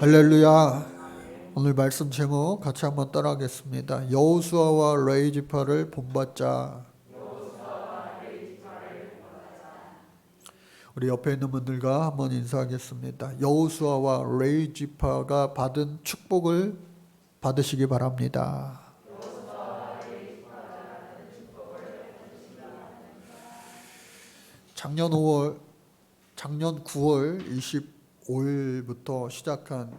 할렐루야. 오늘 말씀 제목 같이 한번 따라하겠습니다. 여호수아와 레위 지파를 본받자. 우리 옆에 있는 분들과 한번 인사하겠습니다. 여호수아와 레위 지파가 받은 축복을 받으시기 바랍니다. 작년 9월 25일부터 시작한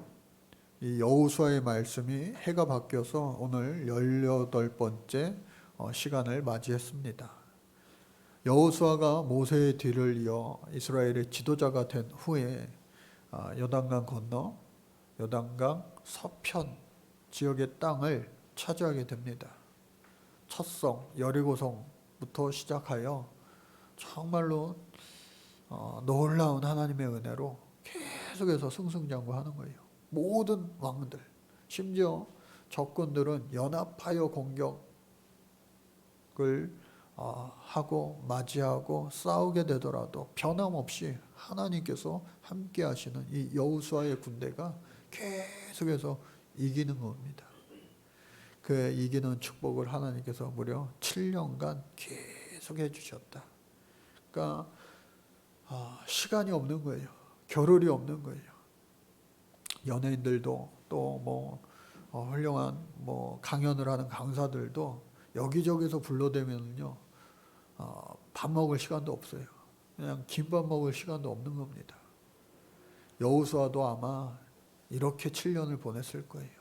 이 여호수아의 말씀이 해가 바뀌어서 오늘 18번째 시간을 맞이했습니다. 여호수아가 모세의 뒤를 이어 이스라엘의 지도자가 된 후에 요단강 건너 요단강 서편 지역의 땅을 차지하게 됩니다. 첫 성 여리고성부터 시작하여 정말로 놀라운 하나님의 은혜로 계속해서 승승장구하는 거예요. 모든 왕들, 심지어 적군들은 연합하여 공격을 하고 맞이하고 싸우게 되더라도 변함없이 하나님께서 함께 하시는 이 여호수아의 군대가 계속해서 이기는 겁니다. 그 이기는 축복을 하나님께서 무려 7년간 계속 해주셨다. 그러니까 시간이 없는 거예요. 겨를이 없는 거예요. 연예인들도 또 훌륭한 강연을 하는 강사들도 여기저기서 불러대면요 밥 먹을 시간도 없어요. 그냥 김밥 먹을 시간도 없는 겁니다. 여호수아도 아마 이렇게 7년을 보냈을 거예요.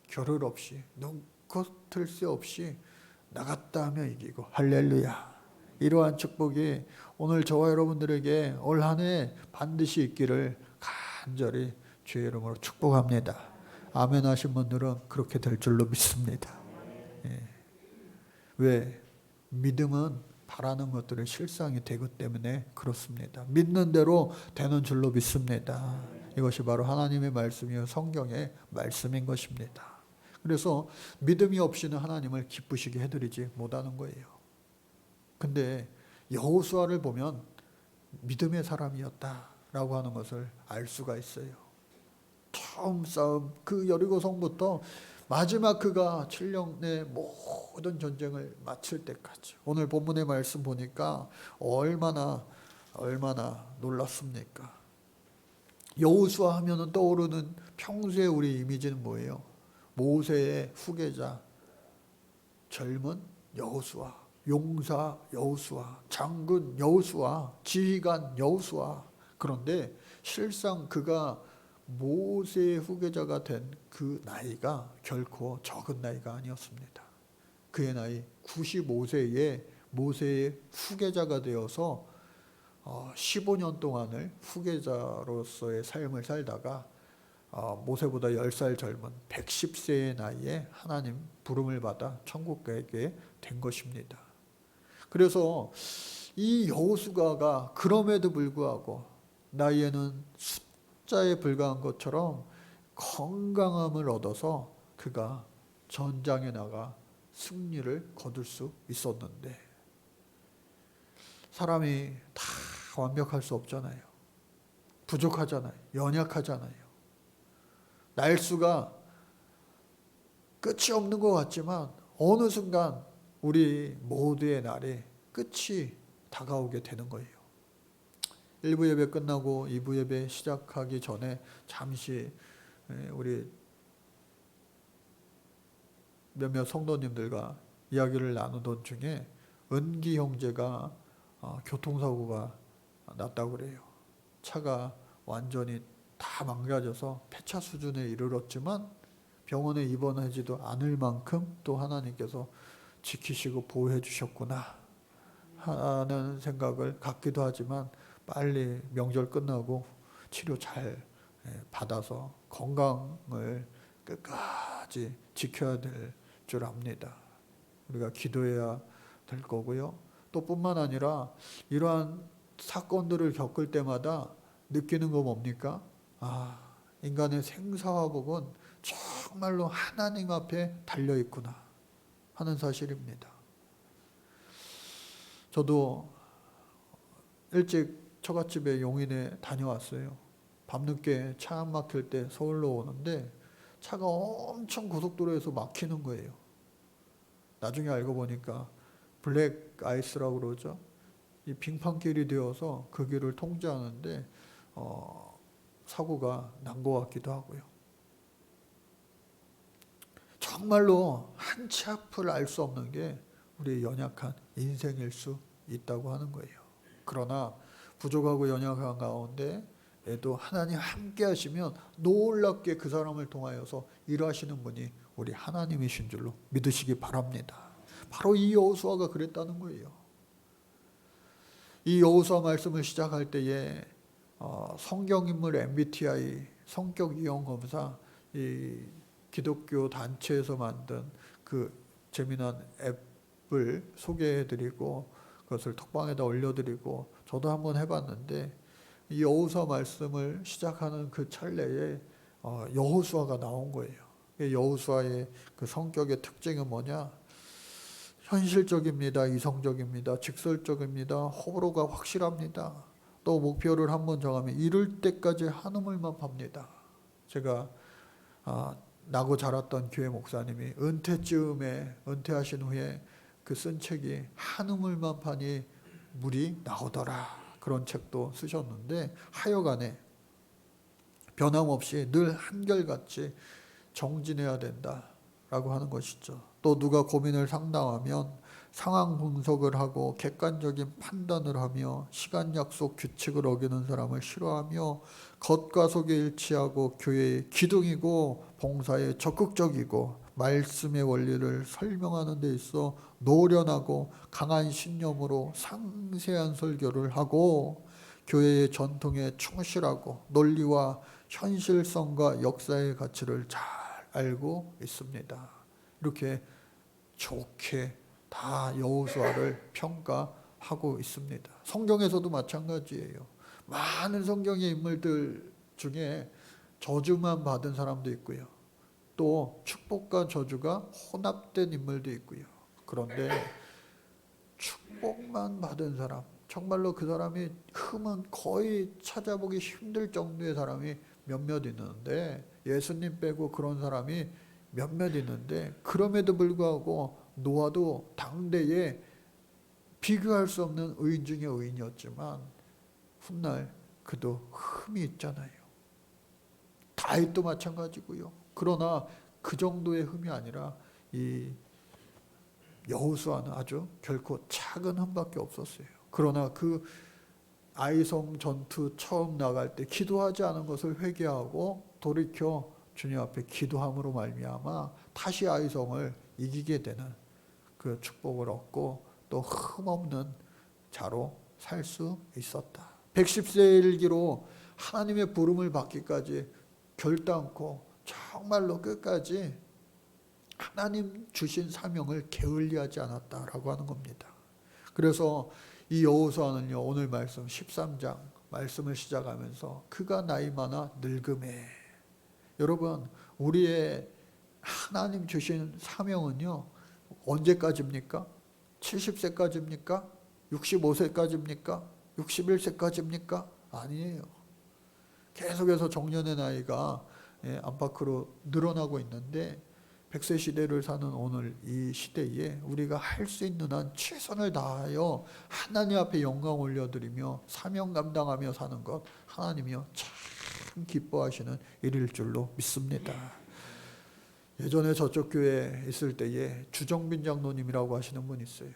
겨를 없이 눈꺼틀 새 없이 나갔다 하면 이기고. 할렐루야. 이러한 축복이 오늘 저와 여러분들에게 올 한 해 반드시 있기를 간절히 주의 이름으로 축복합니다. 아멘 하신 분들은 그렇게 될 줄로 믿습니다. 예. 왜? 믿음은 바라는 것들의 실상이 되기 때문에 그렇습니다. 믿는 대로 되는 줄로 믿습니다. 이것이 바로 하나님의 말씀이요 성경의 말씀인 것입니다. 그래서 믿음이 없이는 하나님을 기쁘시게 해드리지 못하는 거예요. 근데 여호수아를 보면 믿음의 사람이었다라고 하는 것을 알 수가 있어요. 처음 싸움 그 여리고성부터 마지막 그가 7년의 모든 전쟁을 마칠 때까지. 오늘 본문의 말씀 보니까 얼마나 놀랐습니까? 여호수아 하면은 떠오르는 평소에 우리 이미지는 뭐예요? 모세의 후계자, 젊은 여호수아, 용사 여호수아, 장군 여호수아, 지휘관 여호수아. 그런데 실상 그가 모세의 후계자가 된 그 나이가 결코 적은 나이가 아니었습니다. 그의 나이 95세에 모세의 후계자가 되어서 15년 동안을 후계자로서의 삶을 살다가 모세보다 10살 젊은 110세의 나이에 하나님 부름을 받아 천국 가게 된 것입니다. 그래서 이 여호수아가 그럼에도 불구하고 나이에는 숫자에 불과한 것처럼 건강함을 얻어서 그가 전장에 나가 승리를 거둘 수 있었는데, 사람이 다 완벽할 수 없잖아요. 부족하잖아요. 연약하잖아요. 날수가 끝이 없는 것 같지만 어느 순간 우리 모두의 날이 끝이 다가오게 되는 거예요. 1부 예배 끝나고 2부 예배 시작하기 전에 잠시 우리 몇몇 성도님들과 이야기를 나누던 중에 은기 형제가 교통사고가 났다고 그래요. 차가 완전히 다 망가져서 폐차 수준에 이르렀지만 병원에 입원하지도 않을 만큼 또 하나님께서 지키시고 보호해 주셨구나 하는 생각을 갖기도 하지만, 빨리 명절 끝나고 치료 잘 받아서 건강을 끝까지 지켜야 될 줄 압니다. 우리가 기도해야 될 거고요. 또 뿐만 아니라 이러한 사건들을 겪을 때마다 느끼는 거 뭡니까? 인간의 생사화복은 정말로 하나님 앞에 달려있구나 하는 사실입니다. 저도 일찍 처갓집에 용인에 다녀왔어요. 밤늦게 차 안 막힐 때 서울로 오는데 차가 엄청 고속도로에서 막히는 거예요. 나중에 알고 보니까 블랙 아이스라고 그러죠. 이 빙판길이 되어서 그 길을 통제하는데 사고가 난 것 같기도 하고요. 정말로 한치 앞을 알 수 없는 게 우리의 연약한 인생일 수 있다고 하는 거예요. 그러나 부족하고 연약한 가운데 에도 하나님 함께 하시면 놀랍게 그 사람을 통하여서 일하시는 분이 우리 하나님이신 줄로 믿으시기 바랍니다. 바로 이 여호수아가 그랬다는 거예요. 이 여호수아 말씀을 시작할 때에 성경인물 MBTI 성격 이용 검사, 이 기독교 단체에서 만든 그 재미난 앱을 소개해드리고 그것을 톡방에다 올려드리고 저도 한번 해봤는데, 이 여호수아 말씀을 시작하는 그 찰나에 여호수아가 나온 거예요. 여호수아의 그 성격의 특징은 뭐냐? 현실적입니다. 이성적입니다. 직설적입니다. 호불호가 확실합니다. 또 목표를 한번 정하면 이룰 때까지 한우물만 팝니다. 제가 나고 자랐던 교회 목사님이 은퇴쯤에 은퇴하신 후에 그 쓴 책이 한우물만 파니 물이 나오더라, 그런 책도 쓰셨는데, 하여간에 변함없이 늘 한결같이 정진해야 된다라고 하는 것이죠. 또 누가 고민을 상담하면 상황 분석을 하고 객관적인 판단을 하며 시간 약속 규칙을 어기는 사람을 싫어하며 겉과 속에 일치하고 교회의 기둥이고 봉사에 적극적이고 말씀의 원리를 설명하는 데 있어 노련하고 강한 신념으로 상세한 설교를 하고 교회의 전통에 충실하고 논리와 현실성과 역사의 가치를 잘 알고 있습니다. 이렇게 좋게 다 여호수아를 평가하고 있습니다. 성경에서도 마찬가지예요. 많은 성경의 인물들 중에 저주만 받은 사람도 있고요. 또 축복과 저주가 혼합된 인물도 있고요. 그런데 축복만 받은 사람, 정말로 그 사람이 흠은 거의 찾아보기 힘들 정도의 사람이 몇몇 있는데, 예수님 빼고 그런 사람이 몇몇 있는데, 그럼에도 불구하고 노아도 당대에 비교할 수 없는 의인 중에 의인이었지만 훗날 그도 흠이 있잖아요. 다윗도 마찬가지고요. 그러나 그 정도의 흠이 아니라 이 여호수아는 아주 결코 작은 흠밖에 없었어요. 그러나 그 아이성 전투 처음 나갈 때 기도하지 않은 것을 회개하고 돌이켜 주님 앞에 기도함으로 말미암아 다시 아이성을 이기게 되는 그 축복을 얻고 또 흠없는 자로 살 수 있었다. 110세에 이르기로 하나님의 부름을 받기까지 결단코 정말로 끝까지 하나님 주신 사명을 게을리하지 않았다라고 하는 겁니다. 그래서 이 여호수아는요, 오늘 말씀 13장 말씀을 시작하면서 그가 나이 많아 늙음에, 여러분 우리의 하나님 주신 사명은요 언제까지입니까? 70세까지입니까? 65세까지입니까? 61세까지입니까? 아니에요. 계속해서 정년의 나이가 안팎으로 늘어나고 있는데, 100세 시대를 사는 오늘 이 시대에 우리가 할 수 있는 한 최선을 다하여 하나님 앞에 영광 올려드리며 사명 감당하며 사는 것, 하나님이요 참 기뻐하시는 일일 줄로 믿습니다. 예전에 저쪽 교회에 있을 때에 주정빈 장로님이라고 하시는 분이 있어요.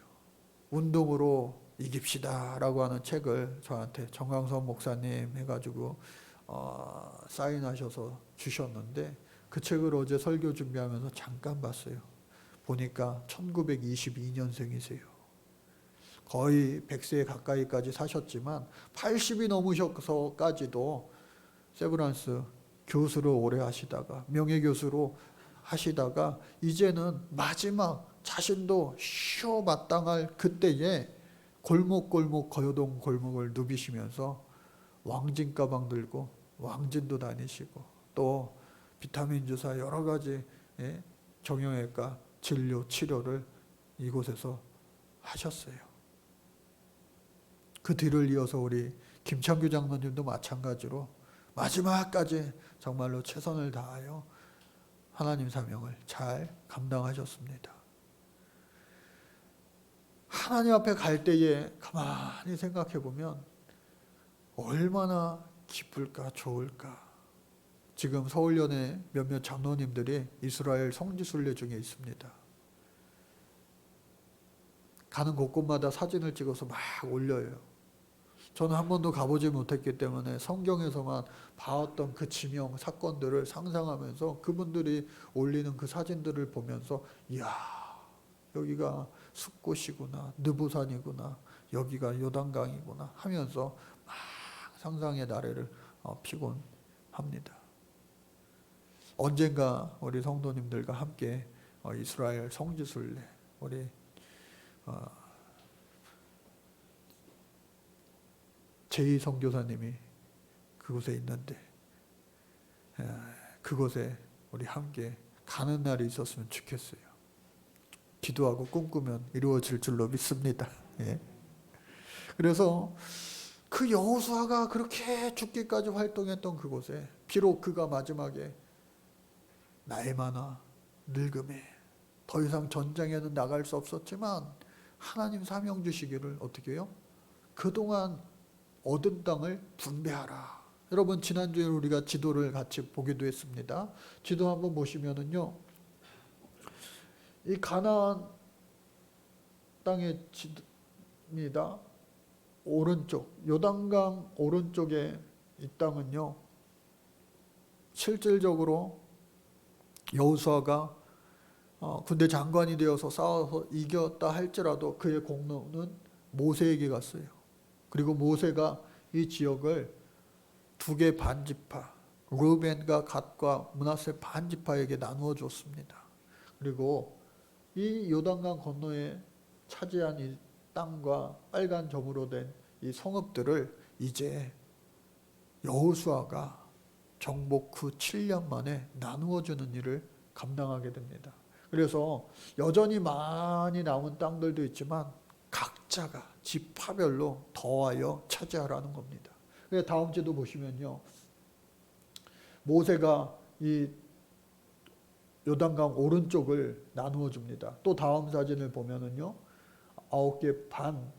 운동으로 이깁시다 라고 하는 책을 저한테 정광선 목사님 해가지고 사인하셔서 주셨는데, 그 책을 어제 설교 준비하면서 잠깐 봤어요. 보니까 1922년생이세요. 거의 100세 가까이까지 사셨지만 80이 넘으셔서까지도 세브란스 교수를 오래 하시다가 명예교수로 하시다가 이제는 마지막 자신도 쉬어 마땅할 그때에 골목골목 거여동 골목을 누비시면서 왕진 가방 들고 왕진도 다니시고 또 비타민 주사 여러 가지 정형외과 진료 치료를 이곳에서 하셨어요. 그 뒤를 이어서 우리 김창규 장로님도 마찬가지로 마지막까지 정말로 최선을 다하여 하나님 사명을 잘 감당하셨습니다. 하나님 앞에 갈 때에 가만히 생각해 보면 얼마나 기쁠까, 좋을까. 지금 서울연의 몇몇 장로님들이 이스라엘 성지순례 중에 있습니다. 가는 곳곳마다 사진을 찍어서 막 올려요. 저는 한 번도 가보지 못했기 때문에 성경에서만 봐왔던 그 지명, 사건들을 상상하면서 그분들이 올리는 그 사진들을 보면서 이야, 여기가 숲곳이구나, 느보산이구나, 여기가 요단강이구나 하면서 막 상상의 나래를 피곤 합니다. 언젠가 우리 성도님들과 함께 이스라엘 성지순례, 우리 제2 선교사님이 그곳에 있는데 그곳에 우리 함께 가는 날이 있었으면 좋겠어요. 기도하고 꿈꾸면 이루어질 줄로 믿습니다. 예. 그래서 그 여호수아가 그렇게 죽기까지 활동했던 그곳에 비록 그가 마지막에 나이 많아 늙음에 더 이상 전쟁에는 나갈 수 없었지만 하나님 사명 주시기를 어떻게 해요? 그동안 얻은 땅을 분배하라. 여러분 지난주에 우리가 지도를 같이 보기도 했습니다. 지도 한번 보시면은요, 이 가나안 땅의 지도입니다. 오른쪽 요단강 오른쪽에 이 땅은요, 실질적으로 여호수아가 군대 장관이 되어서 싸워서 이겼다 할지라도 그의 공로는 모세에게 갔어요. 그리고 모세가 이 지역을 두 개 반지파, 르벤과 갓과 므낫세 반지파에게 나누어 줬습니다. 그리고 이 요단강 건너에 차지한 이 땅과 빨간 점으로 된 이 성읍들을 이제 여호수아가 정복 후 7년 만에 나누어 주는 일을 감당하게 됩니다. 그래서 여전히 많이 남은 땅들도 있지만 각자가 지파별로 더하여 차지하라는 겁니다. 그래서 다음 지도 보시면요, 모세가 이 요단강 오른쪽을 나누어 줍니다. 또 다음 사진을 보면은요, 9개 반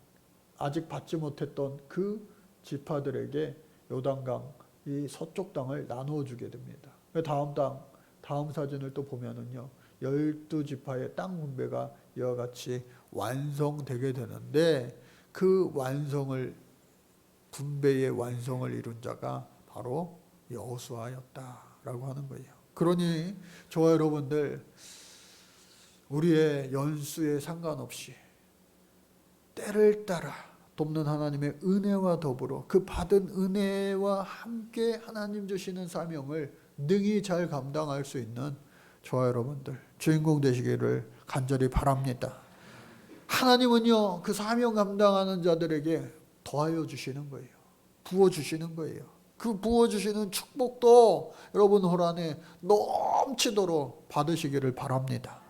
아직 받지 못했던 그 지파들에게 요단강 이 서쪽 땅을 나누어 주게 됩니다. 다음 사진을 또 보면은요, 12지파의 땅 분배가 이와 같이 완성되게 되는데 그 분배의 완성을 이룬 자가 바로 여호수아였다라고 하는 거예요. 그러니 저와 여러분들, 우리의 연수에 상관없이 때를 따라 돕는 하나님의 은혜와 더불어 그 받은 은혜와 함께 하나님 주시는 사명을 능히 잘 감당할 수 있는 저와 여러분들 주인공 되시기를 간절히 바랍니다. 하나님은요, 그 사명 감당하는 자들에게 더하여 주시는 거예요. 부어주시는 거예요. 그 부어주시는 축복도 여러분 홀 안에 넘치도록 받으시기를 바랍니다.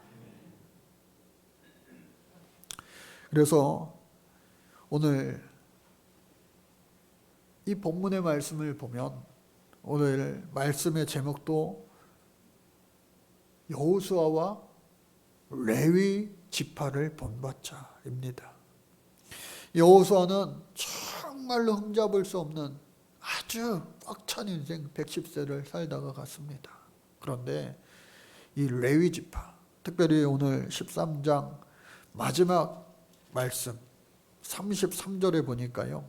그래서 오늘 이 본문의 말씀을 보면 오늘 말씀의 제목도 여호수아와 레위 지파를 본받자입니다. 여호수아는 정말로 흠잡을 수 없는 아주 꽉 찬 인생 110세를 살다가 갔습니다. 그런데 이 레위 지파, 특별히 오늘 13장 마지막 말씀 33절에 보니까요,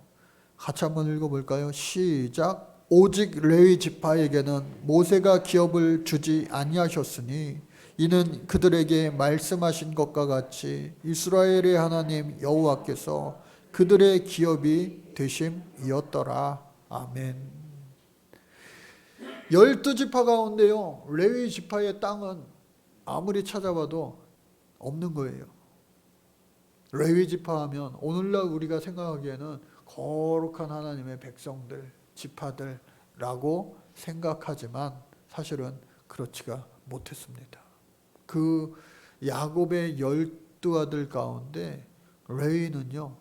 같이 한번 읽어볼까요? 시작. 오직 레위 지파에게는 모세가 기업을 주지 아니하셨으니 이는 그들에게 말씀하신 것과 같이 이스라엘의 하나님 여호와께서 그들의 기업이 되심이었더라. 아멘. 12지파 가운데요, 레위 지파의 땅은 아무리 찾아봐도 없는 거예요. 레위 지파 하면 오늘날 우리가 생각하기에는 거룩한 하나님의 백성들, 지파들라고 생각하지만 사실은 그렇지가 못했습니다. 그 야곱의 12아들 가운데 레위는요,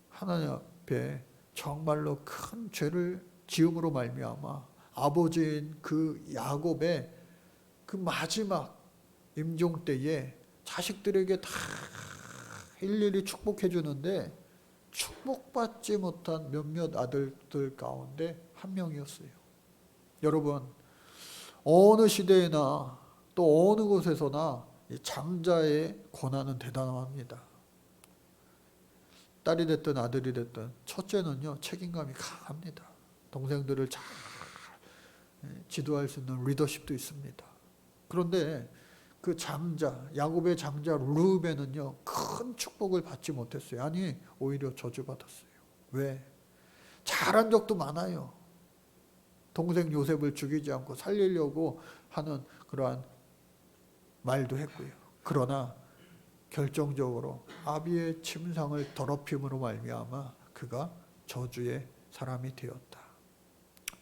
하나님 앞에 정말로 큰 죄를 지음으로 말미암아 아버지인 그 야곱의 그 마지막 임종 때에 자식들에게 다 일일이 축복해 주는데 축복받지 못한 몇몇 아들들 가운데 한 명이었어요. 여러분, 어느 시대에나 또 어느 곳에서나 이 장자의 권한은 대단합니다. 딸이 됐든 아들이 됐든 첫째는요, 책임감이 강합니다. 동생들을 잘 지도할 수 있는 리더십도 있습니다. 그런데 그 장자, 야곱의 장자 르우벤은요, 큰 축복을 받지 못했어요. 아니, 오히려 저주받았어요. 왜? 잘한 적도 많아요. 동생 요셉을 죽이지 않고 살리려고 하는 그러한 말도 했고요. 그러나 결정적으로 아비의 침상을 더럽힘으로 말미암아 그가 저주의 사람이 되었다.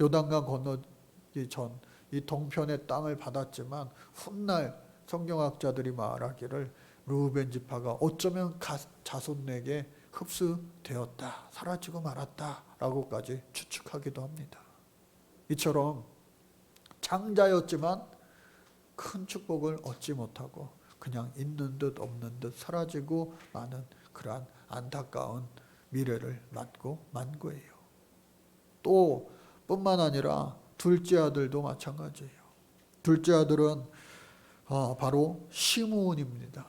요단강 건너기 전 이 동편의 땅을 받았지만 훗날 성경학자들이 말하기를 르우벤 지파가 어쩌면 자손에게 흡수되었다, 사라지고 말았다 라고까지 추측하기도 합니다. 이처럼 장자였지만 큰 축복을 얻지 못하고 그냥 있는 듯 없는 듯 사라지고 마는 그러한 안타까운 미래를 맞고 만 거예요. 또 뿐만 아니라 둘째 아들도 마찬가지예요. 둘째 아들은 바로 시므온입니다.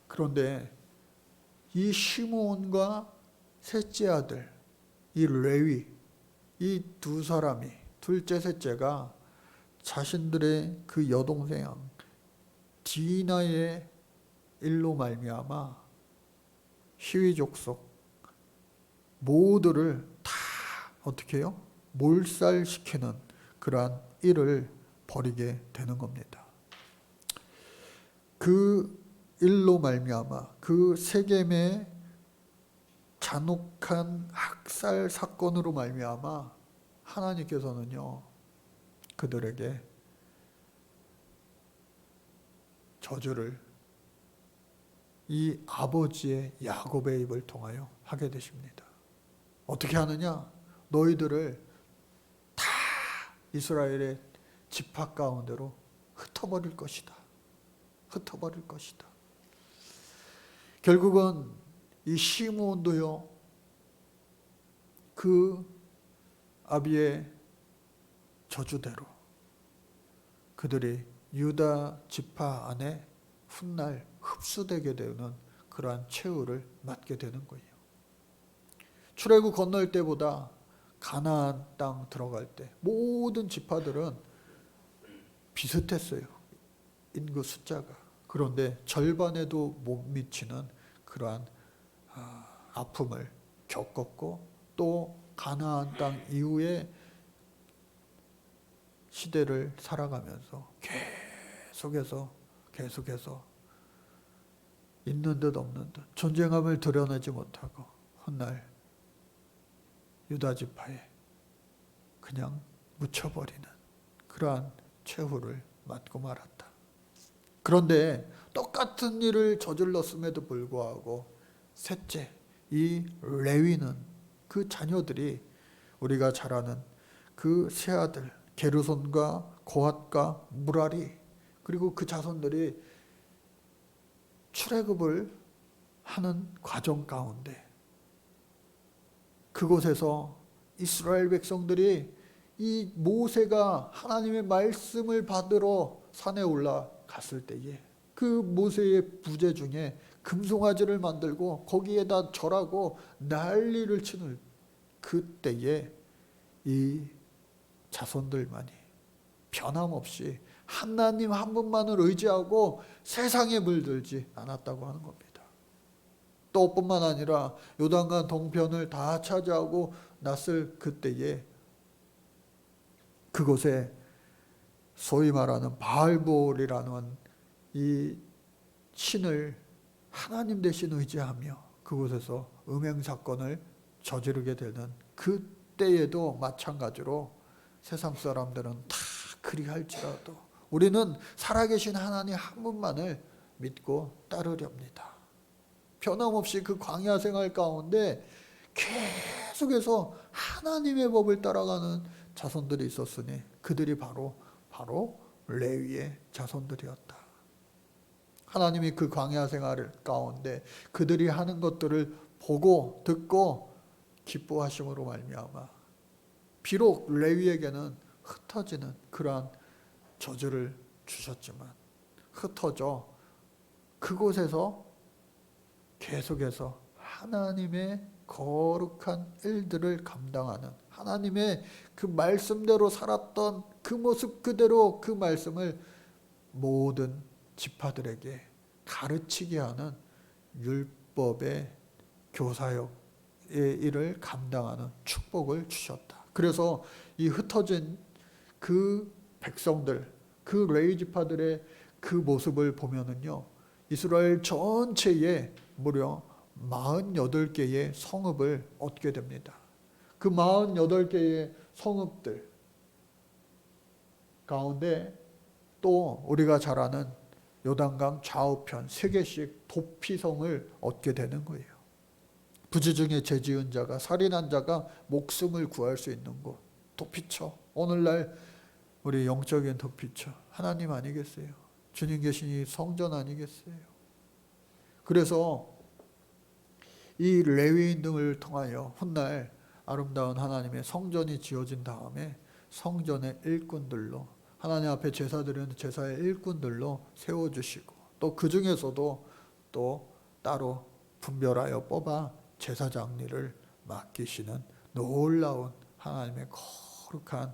그런데 이 시므온과 셋째 아들, 이 레위, 이 두 사람이, 둘째 셋째가 자신들의 그 여동생 디나의 일로 말미암아 시위 족속 모두를 다 어떻게 해요? 몰살시키는 그러한 일을 벌이게 되는 겁니다. 그 일로 말미암아 그 세겜의 잔혹한 학살 사건으로 말미암아 하나님께서는요, 그들에게 저주를 이 아버지의 야곱의 입을 통하여 하게 되십니다. 어떻게 하느냐? 너희들을 다 이스라엘의 지파 가운데로 흩어버릴 것이다. 흩어버릴 것이다. 결국은 이 시므온도요, 그 아비의 저주대로 그들이 유다 지파 안에 훗날 흡수되게 되는 그러한 최후를 맞게 되는 거예요. 출애굽 건널 때보다 가나안 땅 들어갈 때 모든 지파들은 비슷했어요. 인구 숫자가. 그런데 절반에도 못 미치는 그러한 아픔을 겪었고, 또 가나안 땅 이후에 시대를 살아가면서 계속해서 있는 듯 없는 듯 존재감을 드러내지 못하고 훗날 유다 지파에 그냥 묻혀버리는 그러한 최후를 맞고 말았다. 그런데 똑같은 일을 저질렀음에도 불구하고 셋째, 이 레위는 그 자녀들이 우리가 잘 아는 그 세 아들 게르손과 고핫과 무라리, 그리고 그 자손들이 출애굽을 하는 과정 가운데 그곳에서 이스라엘 백성들이 이 모세가 하나님의 말씀을 받으러 산에 올라갔을 때에 그 모세의 부재 중에 금송아지를 만들고 거기에다 절하고 난리를 치는 그때에 이 자손들만이 변함없이 하나님 한 분만을 의지하고 세상에 물들지 않았다고 하는 겁니다. 또 뿐만 아니라 요단강 동편을 다 차지하고 났을 그때에 그곳에 소위 말하는 바알볼이라는 이 신을 하나님 대신 의지하며 그곳에서 음행사건을 저지르게 되는 그때에도 마찬가지로 세상 사람들은 다 그리할지라도 우리는 살아계신 하나님 한 분만을 믿고 따르렵니다. 변함없이 그 광야 생활 가운데 계속해서 하나님의 법을 따라가는 자손들이 있었으니 그들이 바로 레위의 자손들이었다. 하나님이 그 광야 생활 가운데 그들이 하는 것들을 보고 듣고 기뻐하심으로 말미암아 비록 레위에게는 흩어지는 그러한 저주를 주셨지만 흩어져 그곳에서 계속해서 하나님의 거룩한 일들을 감당하는 하나님의 그 말씀대로 살았던 그 모습 그대로 그 말씀을 모든 지파들에게 가르치게 하는 율법의 교사역의 일을 감당하는 축복을 주셨다. 그래서 이 흩어진 그 백성들, 그 레위 지파들의 그 모습을 보면은요, 이스라엘 전체에 무려 48개의 성읍을 얻게 됩니다. 그 48개의 성읍들 가운데 또 우리가 잘 아는 요단강 좌우편 3개씩 도피성을 얻게 되는 거예요. 부지 중에 죄 지은 자가 살인한 자가 목숨을 구할 수 있는 곳 도피처. 오늘날 우리 영적인 도피처 하나님 아니겠어요? 주님 계신 이 성전 아니겠어요? 그래서 이 레위인 등을 통하여 훗날 아름다운 하나님의 성전이 지어진 다음에 성전의 일꾼들로 하나님 앞에 제사 드리는 제사의 일꾼들로 세워주시고 또 그 중에서도 또 따로 분별하여 뽑아 제사장 일을 맡기시는 놀라운 하나님의 거룩한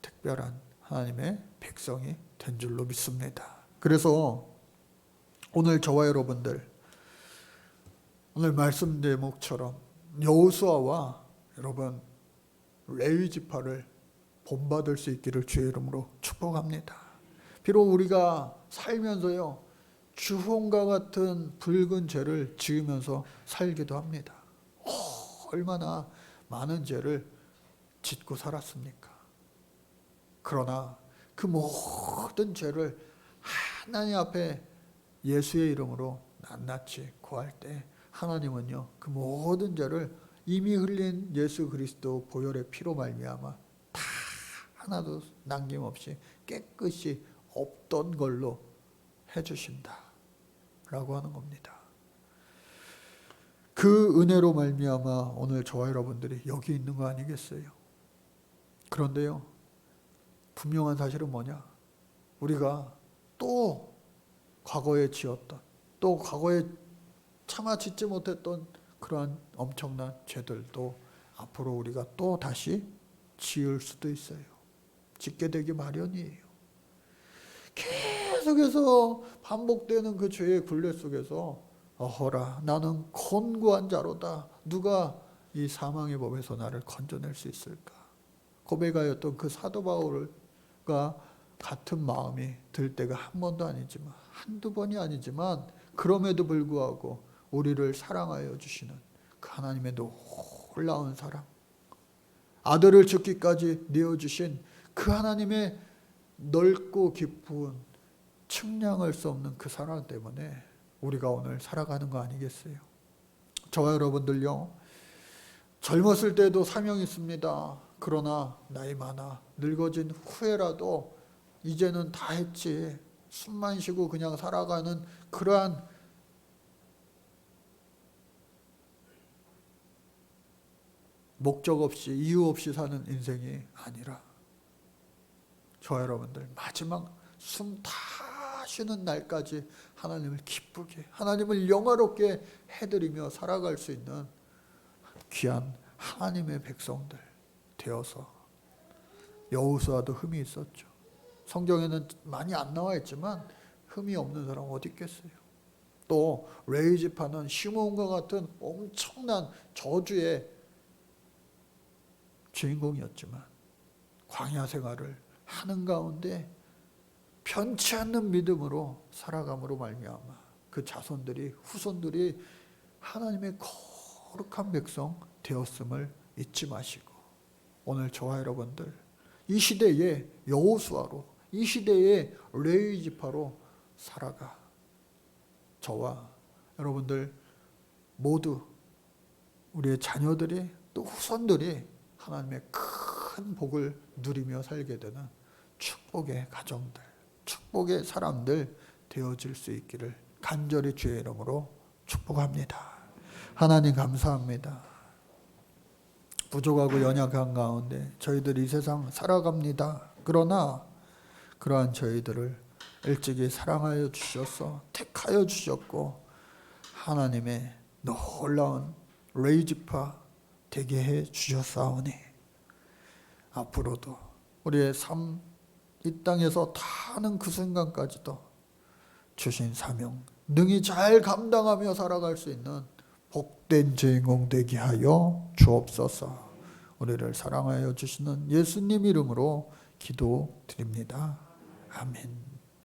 특별한 하나님의 백성이 된 줄로 믿습니다. 그래서 오늘 저와 여러분들 오늘 말씀 제목처럼 여호수아와 여러분 레위 지파를 본받을 수 있기를 주의 이름으로 축복합니다. 비록 우리가 살면서요 주홍과 같은 붉은 죄를 지으면서 살기도 합니다. 얼마나 많은 죄를 짓고 살았습니까? 그러나 그 모든 죄를 하나님 앞에 예수의 이름으로 낱낱이 고할 때 하나님은요 그 모든 죄를 이미 흘린 예수 그리스도 보혈의 피로 말미암아 다 하나도 남김없이 깨끗이 없던 걸로 해주신다 라고 하는 겁니다. 그 은혜로 말미암아 오늘 저와 여러분들이 여기 있는 거 아니겠어요? 그런데요 분명한 사실은 뭐냐? 우리가 또 과거에 지었던 또 과거에 차마 짓지 못했던 그러한 엄청난 죄들도 앞으로 우리가 또 다시 지을 수도 있어요. 짓게 되기 마련이에요. 계속해서 반복되는 그 죄의 굴레 속에서 어허라 나는 곤고한 자로다. 누가 이 사망의 법에서 나를 건져낼 수 있을까? 고백하였던 그 사도 바울과 같은 마음이 들 때가 한 번도 아니지만 한두 번이 아니지만 그럼에도 불구하고 우리를 사랑하여 주시는 그 하나님의 놀라운 사랑 아들을 죽기까지 내어주신 그 하나님의 넓고 깊은 측량할 수 없는 그 사랑 때문에 우리가 오늘 살아가는 거 아니겠어요? 저와 여러분들요 젊었을 때도 사명이 있습니다. 그러나 나이 많아 늙어진 후에라도 이제는 다 했지 숨만 쉬고 그냥 살아가는 그러한 목적 없이 이유 없이 사는 인생이 아니라 저와 여러분들 마지막 숨 다 쉬는 날까지 하나님을 기쁘게 하나님을 영화롭게 해드리며 살아갈 수 있는 귀한 하나님의 백성들 되어서 여호수아도 흠이 있었죠. 성경에는 많이 안 나와 있지만 흠이 없는 사람 어디 있겠어요. 또 레위 지파는 시므온과 같은 엄청난 저주의 주인공이었지만 광야 생활을 하는 가운데 편치 않는 믿음으로 살아감으로 말미암아 그 자손들이 후손들이 하나님의 거룩한 백성 되었음을 잊지 마시고 오늘 저와 여러분들 이 시대의 여호수아로 이 시대의 레위 지파로 살아가 저와 여러분들 모두 우리의 자녀들이 또 후손들이 하나님의 큰 큰 복을 누리며 살게 되는 축복의 가정들, 축복의 사람들 되어질 수 있기를 간절히 주의 이름으로 축복합니다. 하나님 감사합니다. 부족하고 연약한 가운데 저희들이 이 세상 살아갑니다. 그러나 그러한 저희들을 일찍이 사랑하여 주셔서 택하여 주셨고 하나님의 놀라운 레이지파 되게 해 주셨사오니 앞으로도 우리의 삶 이 땅에서 다하는 그 순간까지도 주신 사명 능히 잘 감당하며 살아갈 수 있는 복된 주인공 되게 하여 주옵소서. 우리를 사랑하여 주시는 예수님 이름으로 기도드립니다. 아멘.